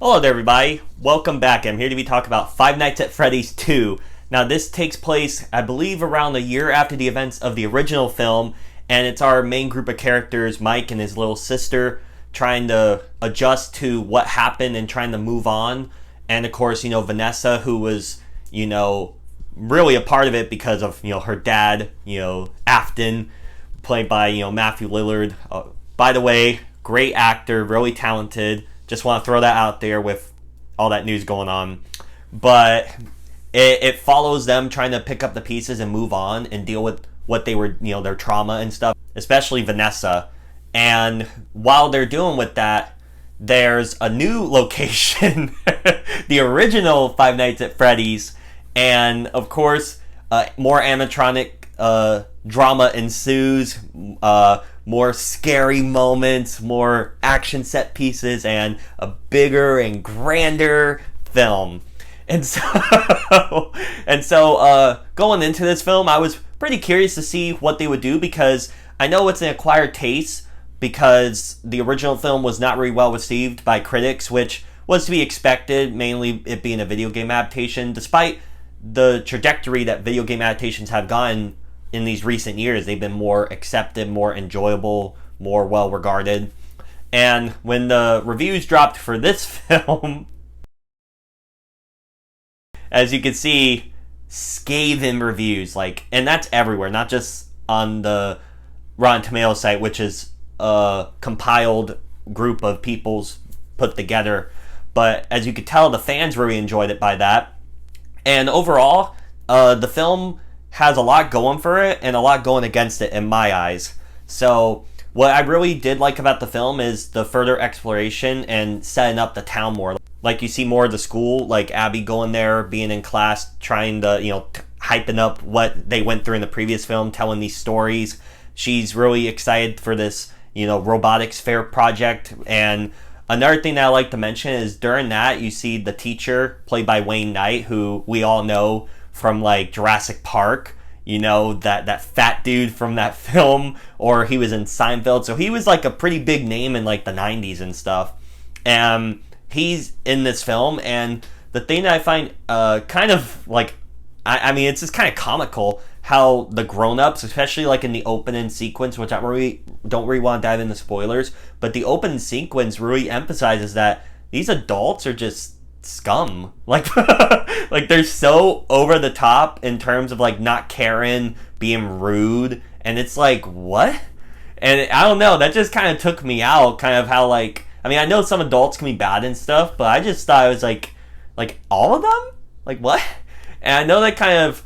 Hello there, everybody. Welcome back. I'm here to be talking about Five Nights at Freddy's 2. Now, this takes place, I believe, around a year after the events of the original film, and it's our main group of characters, Mike and his little sister, trying to adjust to what happened and trying to move on. And of course, Vanessa, who was, really a part of it because of, her dad, Afton, played by, Matthew Lillard. By the way, great actor, really talented. Just want to throw that out there with all that news going on. But it follows them trying to pick up the pieces and move on and deal with what they were, their trauma and stuff, especially Vanessa. And while they're dealing with that, there's a new location, the original Five Nights at Freddy's. And of course, more animatronic drama ensues. More scary moments, more action set pieces, and a bigger and grander film. And so, going into this film, I was pretty curious to see what they would do because I know it's an acquired taste because the original film was not really well received by critics, which was to be expected, mainly it being a video game adaptation. Despite the trajectory that video game adaptations have gone in these recent years, they've been more accepted, more enjoyable, more well regarded. And when the reviews dropped for this film, as you can see, scathing reviews, and that's everywhere, not just on the Rotten Tomatoes site, which is a compiled group of people's put together. But as you could tell, the fans really enjoyed it by that. And overall, the film has a lot going for it and a lot going against it in my eyes. So what I really did like about the film is the further exploration and setting up the town more. Like you see more of the school, like Abby going there, being in class, trying to, hyping up what they went through in the previous film, telling these stories. She's really excited for this, robotics fair project. And another thing that I like to mention is during that, you see the teacher played by Wayne Knight, who we all know from Jurassic Park, that fat dude from that film, or he was in Seinfeld, so he was a pretty big name in the 90s and stuff. And he's in this film, and the thing that I find kind of I mean it's just kind of comical how the grown-ups, especially in the opening sequence, which I really don't really want to dive into spoilers, but the opening sequence really emphasizes that these adults are just scum. They're so over the top in terms of not caring, being rude, and it's what? And I don't know, that just kind of took me out, kind of how I mean, I know some adults can be bad and stuff, but I just thought it was all of them? What? And I know that kind of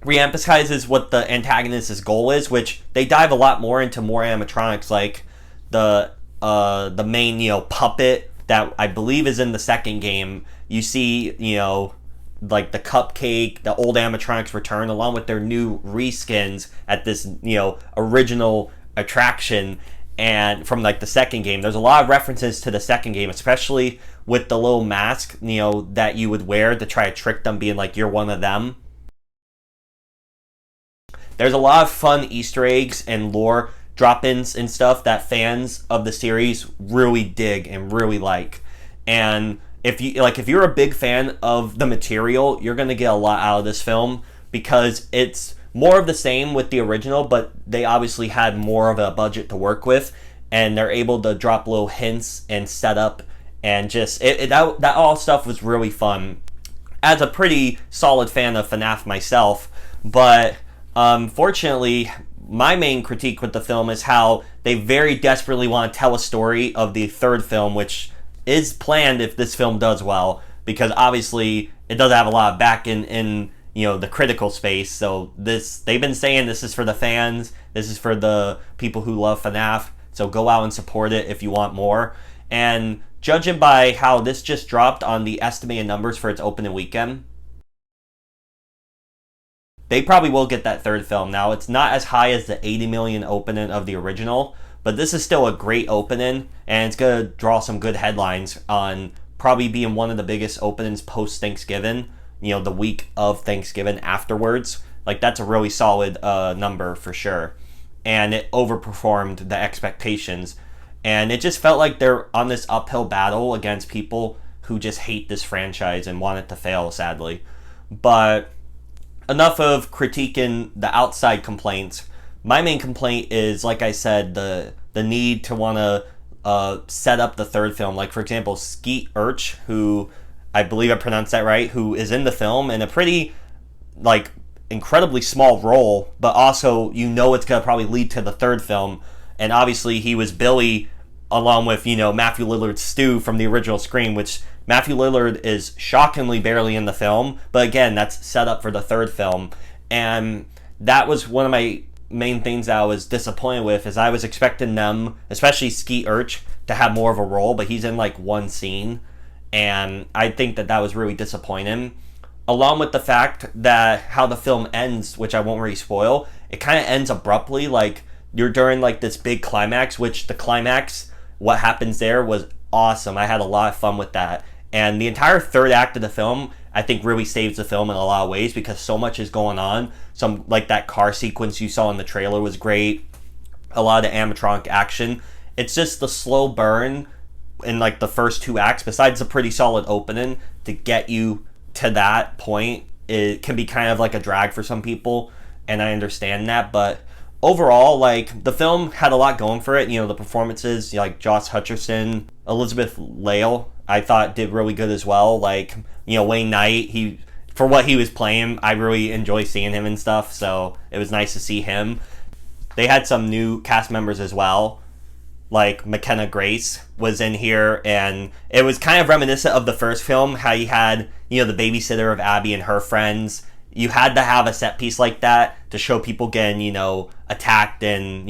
reemphasizes what the antagonist's goal is, which they dive a lot more into more animatronics, the main, puppet that I believe is in the second game. You see, the cupcake, the old animatronics return along with their new reskins at this, original attraction. And from the second game, there's a lot of references to the second game, especially with the little mask, that you would wear to try to trick them, being you're one of them. There's a lot of fun Easter eggs and lore drop-ins and stuff that fans of the series really dig and really like. And if you're a big fan of the material, you're going to get a lot out of this film because it's more of the same with the original, but they obviously had more of a budget to work with, and they're able to drop little hints and set up, and just that all stuff was really fun. As a pretty solid fan of FNAF myself, but fortunately, my main critique with the film is how they very desperately want to tell a story of the third film, which is planned if this film does well, because obviously it does have a lot of back in the critical space. So they've been saying this is for the fans, this is for the people who love FNAF, so go out and support it if you want more. And judging by how this just dropped on the estimated numbers for its opening weekend, they probably will get that third film. Now, it's not as high as the 80 million opening of the original, but this is still a great opening, and it's going to draw some good headlines on probably being one of the biggest openings post-Thanksgiving, the week of Thanksgiving afterwards. That's a really solid number for sure. And it overperformed the expectations. And it just felt like they're on this uphill battle against people who just hate this franchise and want it to fail, sadly. But enough of critiquing the outside complaints. My main complaint is, like I said, the need to want to set up the third film. Like, for example, Skeet Urch, who I believe I pronounced that right, who is in the film in a pretty, like, incredibly small role, but also it's going to probably lead to the third film. And obviously he was Billy along with, Matthew Lillard's Stu from the original Scream, which Matthew Lillard is shockingly barely in the film, but again, that's set up for the third film. And that was one of my main things that I was disappointed with, is I was expecting them, especially Skeet Urch, to have more of a role, but he's in like one scene, and I think that was really disappointing. Along with the fact that how the film ends, which I won't really spoil, it kind of ends abruptly, like you're during like this big climax, which the climax, what happens there was awesome. I had a lot of fun with that. And the entire third act of the film, I think, really saves the film in a lot of ways, because so much is going on. Some, like that car sequence you saw in the trailer was great. A lot of the animatronic action. It's just the slow burn in like the first two acts, besides a pretty solid opening, to get you to that point. It can be kind of like a drag for some people, and I understand that, but overall, like, the film had a lot going for it. The performances, like Josh Hutcherson, Elizabeth Lail, I thought did really good as well. Like, Wayne Knight, for what he was playing, I really enjoy seeing him and stuff, so it was nice to see him. They had some new cast members as well, like McKenna Grace was in here, and it was kind of reminiscent of the first film, how you had, the babysitter of Abby and her friends. You had to have a set piece like that to show people getting, attacked and,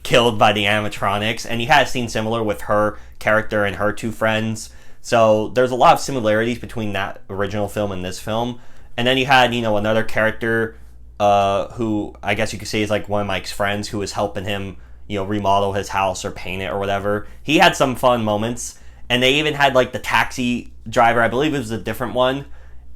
killed by the animatronics. And you had a scene similar with her character and her two friends. So there's a lot of similarities between that original film and this film. And then you had, another character who I guess you could say is like one of Mike's friends, who was helping him, remodel his house or paint it or whatever. He had some fun moments. And they even had like the taxi driver, I believe it was a different one.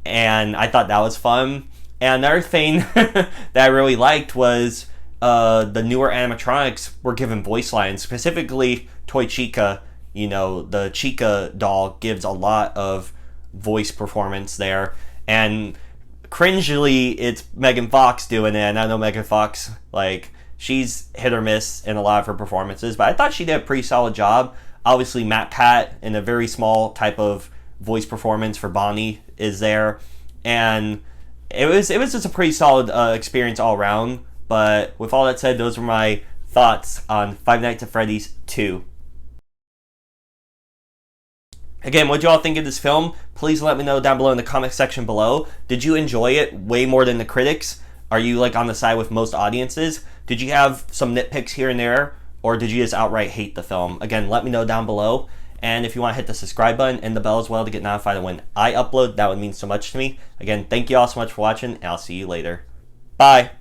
And I thought that was fun. And another thing that I really liked was the newer animatronics were given voice lines, specifically Toy Chica. The Chica doll gives a lot of voice performance there. And cringily, it's Megan Fox doing it. And I know Megan Fox, like, she's hit or miss in a lot of her performances, but I thought she did a pretty solid job. Obviously, Matt Pat, in a very small type of voice performance for Bonnie, is there. And it was just a pretty solid experience all around. But with all that said, those were my thoughts on Five Nights at Freddy's 2. Again, what did y'all think of this film? Please let me know down below in the comment section below. Did you enjoy it way more than the critics? Are you like on the side with most audiences? Did you have some nitpicks here and there? Or did you just outright hate the film? Again, let me know down below. And if you want to hit the subscribe button and the bell as well to get notified when I upload, that would mean so much to me. Again, thank you all so much for watching, and I'll see you later. Bye!